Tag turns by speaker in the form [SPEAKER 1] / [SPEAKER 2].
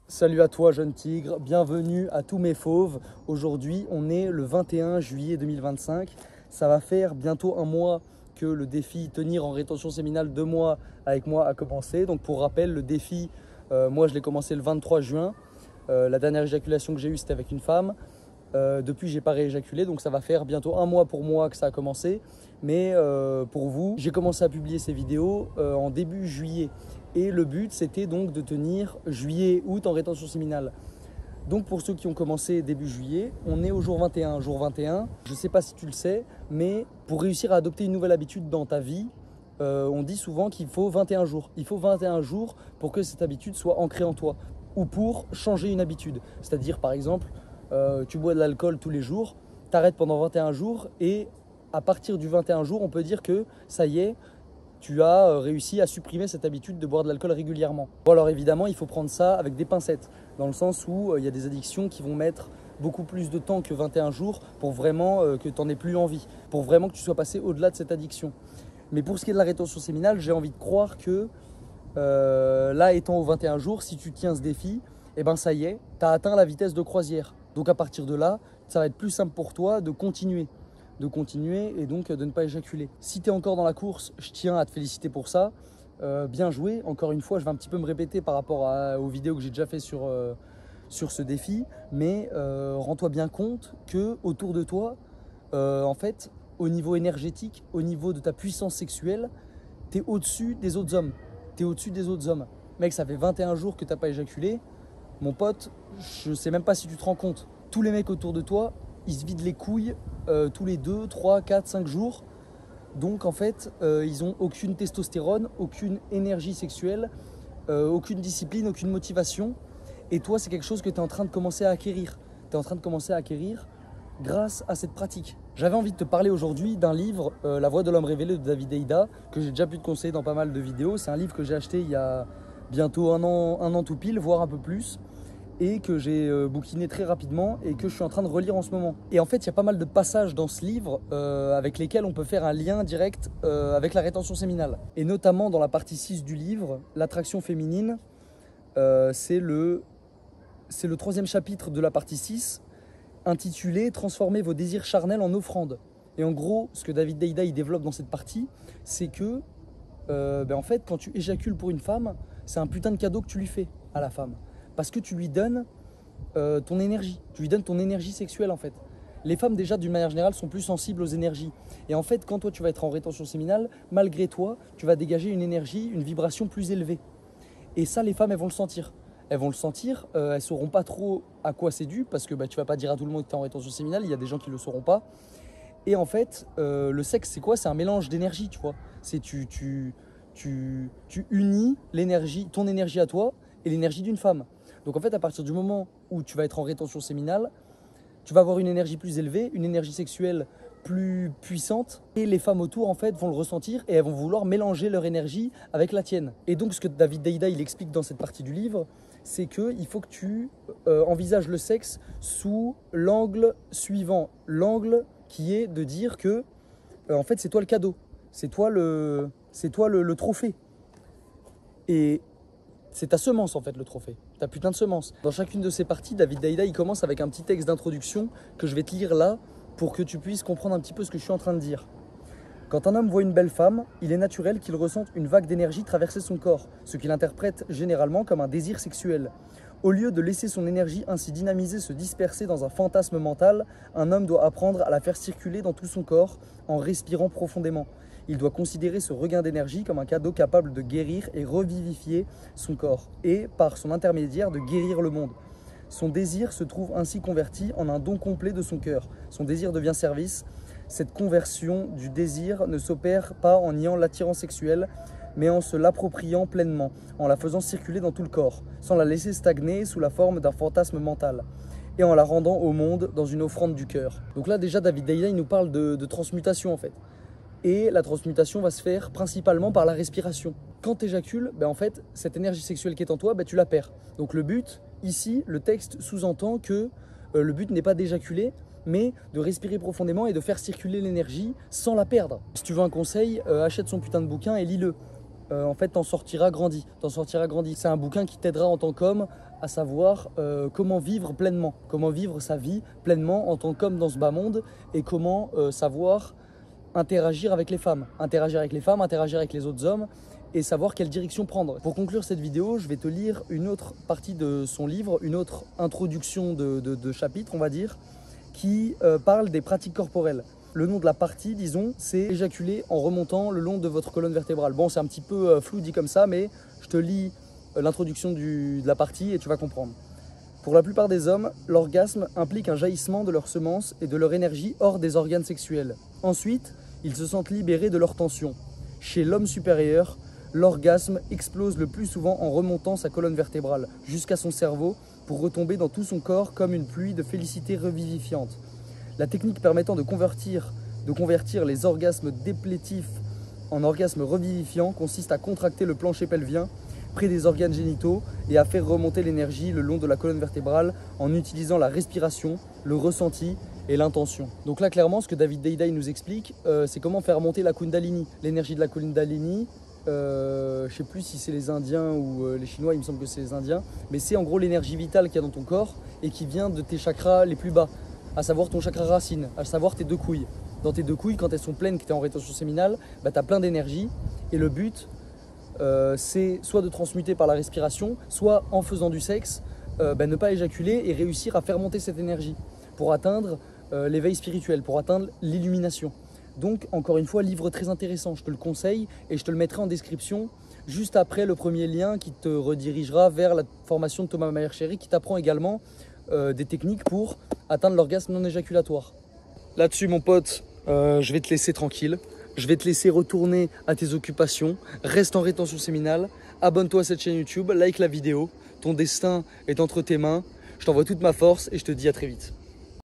[SPEAKER 1] Salut à toi jeune tigre, bienvenue à tous mes fauves. Aujourd'hui on est le 21 juillet 2025. Ça va faire bientôt un mois que le défi tenir en rétention séminale 2 mois avec moi a commencé. Donc pour rappel, le défi, moi je l'ai commencé le 23 juin. La dernière éjaculation que j'ai eue c'était avec une femme. Depuis j'ai pas rééjaculé, donc ça va faire bientôt un mois pour moi que ça a commencé. Mais pour vous, j'ai commencé à publier ces vidéos en début juillet. Et le but c'était donc de tenir juillet-août en rétention séminale. Donc pour ceux qui ont commencé début juillet, on est au jour 21. Jour 21, je ne sais pas si tu le sais, mais pour réussir à adopter une nouvelle habitude dans ta vie, on dit souvent qu'il faut 21 jours. Il faut 21 jours pour que cette habitude soit ancrée en toi ou pour changer une habitude. C'est-à-dire par exemple, tu bois de l'alcool tous les jours, tu arrêtes pendant 21 jours et à partir du 21 jour, on peut dire que ça y est, tu as réussi à supprimer cette habitude de boire de l'alcool régulièrement. Bon alors évidemment, il faut prendre ça avec des pincettes, dans le sens où il y a des addictions qui vont mettre beaucoup plus de temps que 21 jours pour vraiment que tu n'en aies plus envie, pour vraiment que tu sois passé au-delà de cette addiction. Mais pour ce qui est de la rétention séminale, j'ai envie de croire que là, étant au 21 jours, si tu tiens ce défi, eh ben ça y est, tu as atteint la vitesse de croisière. Donc à partir de là, ça va être plus simple pour toi de continuer et donc de ne pas éjaculer. Si tu es encore dans la course, je tiens à te féliciter pour ça. Bien joué. Encore une fois, je vais un petit peu me répéter par rapport aux vidéos que j'ai déjà fait sur ce défi, mais rends-toi bien compte que autour de toi, en fait, au niveau énergétique, au niveau de ta puissance sexuelle, tu es au-dessus des autres hommes. Tu es au-dessus des autres hommes. Mec, ça fait 21 jours que tu n'as pas éjaculé. Mon pote, je sais même pas si tu te rends compte. Tous les mecs autour de toi, ils se vident les couilles tous les 2, 3, 4, 5 jours. Donc en fait, ils n'ont aucune testostérone, aucune énergie sexuelle, aucune discipline, aucune motivation. Et toi, c'est quelque chose que tu es en train de commencer à acquérir. Tu es en train de commencer à acquérir grâce à cette pratique. J'avais envie de te parler aujourd'hui d'un livre, La Voix de l'homme révélé de David Deida, que j'ai déjà pu te conseiller dans pas mal de vidéos. C'est un livre que j'ai acheté il y a bientôt un an tout pile, voire un peu plus, et que j'ai bouquiné très rapidement et que je suis en train de relire en ce moment. Et en fait, il y a pas mal de passages dans ce livre avec lesquels on peut faire un lien direct avec la rétention séminale. Et notamment dans la partie 6 du livre, l'attraction féminine, c'est le 3e chapitre de la partie 6, intitulé « Transformez vos désirs charnels en offrande ». Et en gros, ce que David Deida il développe dans cette partie, c'est que en fait, quand tu éjacules pour une femme, c'est un putain de cadeau que tu lui fais à la femme. Parce que tu lui donnes ton énergie, tu lui donnes ton énergie sexuelle en fait. Les femmes déjà d'une manière générale sont plus sensibles aux énergies. Et en fait, quand toi tu vas être en rétention séminale, malgré toi, tu vas dégager une énergie, une vibration plus élevée. Et ça, les femmes, elles vont le sentir. Elles vont le sentir, elles sauront pas trop à quoi c'est dû, parce que tu vas pas dire à tout le monde que tu es en rétention séminale, il y a des gens qui le sauront pas. Et en fait, le sexe, c'est quoi? C'est un mélange d'énergie, tu vois. C'est tu unis l'énergie, ton énergie à toi et l'énergie d'une femme. Donc en fait, à partir du moment où tu vas être en rétention séminale, tu vas avoir une énergie plus élevée, une énergie sexuelle plus puissante, et les femmes autour en fait vont le ressentir et elles vont vouloir mélanger leur énergie avec la tienne. Et donc ce que David Deida il explique dans cette partie du livre, c'est qu'il faut que tu envisages le sexe sous l'angle suivant, l'angle qui est de dire que en fait c'est toi le cadeau, c'est toi le trophée. Et c'est ta semence en fait le trophée, ta putain de semence. Dans chacune de ces parties, David Deida il commence avec un petit texte d'introduction que je vais te lire là pour que tu puisses comprendre un petit peu ce que je suis en train de dire. Quand un homme voit une belle femme, il est naturel qu'il ressente une vague d'énergie traverser son corps, ce qu'il interprète généralement comme un désir sexuel. Au lieu de laisser son énergie ainsi dynamisée se disperser dans un fantasme mental, un homme doit apprendre à la faire circuler dans tout son corps en respirant profondément. Il doit considérer ce regain d'énergie comme un cadeau capable de guérir et revivifier son corps et, par son intermédiaire, de guérir le monde. Son désir se trouve ainsi converti en un don complet de son cœur. Son désir devient service. Cette conversion du désir ne s'opère pas en niant l'attirance sexuelle, mais en se l'appropriant pleinement, en la faisant circuler dans tout le corps, sans la laisser stagner sous la forme d'un fantasme mental, et en la rendant au monde dans une offrande du cœur. Donc là déjà David Deida il nous parle de transmutation en fait. Et la transmutation va se faire principalement par la respiration. Quand tu éjacules, en fait, cette énergie sexuelle qui est en toi, tu la perds. Donc le but, ici, le texte sous-entend que le but n'est pas d'éjaculer, mais de respirer profondément et de faire circuler l'énergie sans la perdre. Si tu veux un conseil, achète son putain de bouquin et lis-le. en fait, t'en sortiras grandi. T'en sortiras grandi. C'est un bouquin qui t'aidera en tant qu'homme à savoir comment vivre pleinement, comment vivre sa vie pleinement en tant qu'homme dans ce bas monde et comment savoir interagir avec les femmes, interagir avec les autres hommes et savoir quelle direction prendre. Pour conclure cette vidéo, je vais te lire une autre partie de son livre, une autre introduction de chapitre, on va dire, qui parle des pratiques corporelles. Le nom de la partie, disons, c'est éjaculer en remontant le long de votre colonne vertébrale. Bon, c'est un petit peu flou dit comme ça, mais je te lis l'introduction de la partie et tu vas comprendre. Pour la plupart des hommes, l'orgasme implique un jaillissement de leurs semences et de leur énergie hors des organes sexuels. Ensuite, ils se sentent libérés de leur tension. Chez l'homme supérieur, l'orgasme explose le plus souvent en remontant sa colonne vertébrale jusqu'à son cerveau pour retomber dans tout son corps comme une pluie de félicité revivifiante. La technique permettant de convertir les orgasmes déplétifs en orgasmes revivifiants consiste à contracter le plancher pelvien près des organes génitaux et à faire remonter l'énergie le long de la colonne vertébrale en utilisant la respiration, le ressenti et l'intention. Donc là, clairement, ce que David Deida nous explique, c'est comment faire remonter la Kundalini. L'énergie de la Kundalini, je ne sais plus si c'est les Indiens ou les Chinois, il me semble que c'est les Indiens, mais c'est en gros l'énergie vitale qu'il y a dans ton corps et qui vient de tes chakras les plus bas, à savoir ton chakra racine, à savoir tes deux couilles. Dans tes deux couilles, quand elles sont pleines, que tu es en rétention séminale, bah, tu as plein d'énergie et le but, c'est soit de transmuter par la respiration, soit en faisant du sexe, ne pas éjaculer et réussir à faire monter cette énergie pour atteindre l'éveil spirituel, pour atteindre l'illumination. Donc, encore une fois, livre très intéressant, je te le conseille et je te le mettrai en description juste après le premier lien qui te redirigera vers la formation de Thomas Maher-Sherry qui t'apprend également des techniques pour atteindre l'orgasme non éjaculatoire. Là-dessus, mon pote, je vais te laisser tranquille. Je vais te laisser retourner à tes occupations. Reste en rétention séminale. Abonne-toi à cette chaîne YouTube, like la vidéo. Ton destin est entre tes mains. Je t'envoie toute ma force et je te dis à très vite.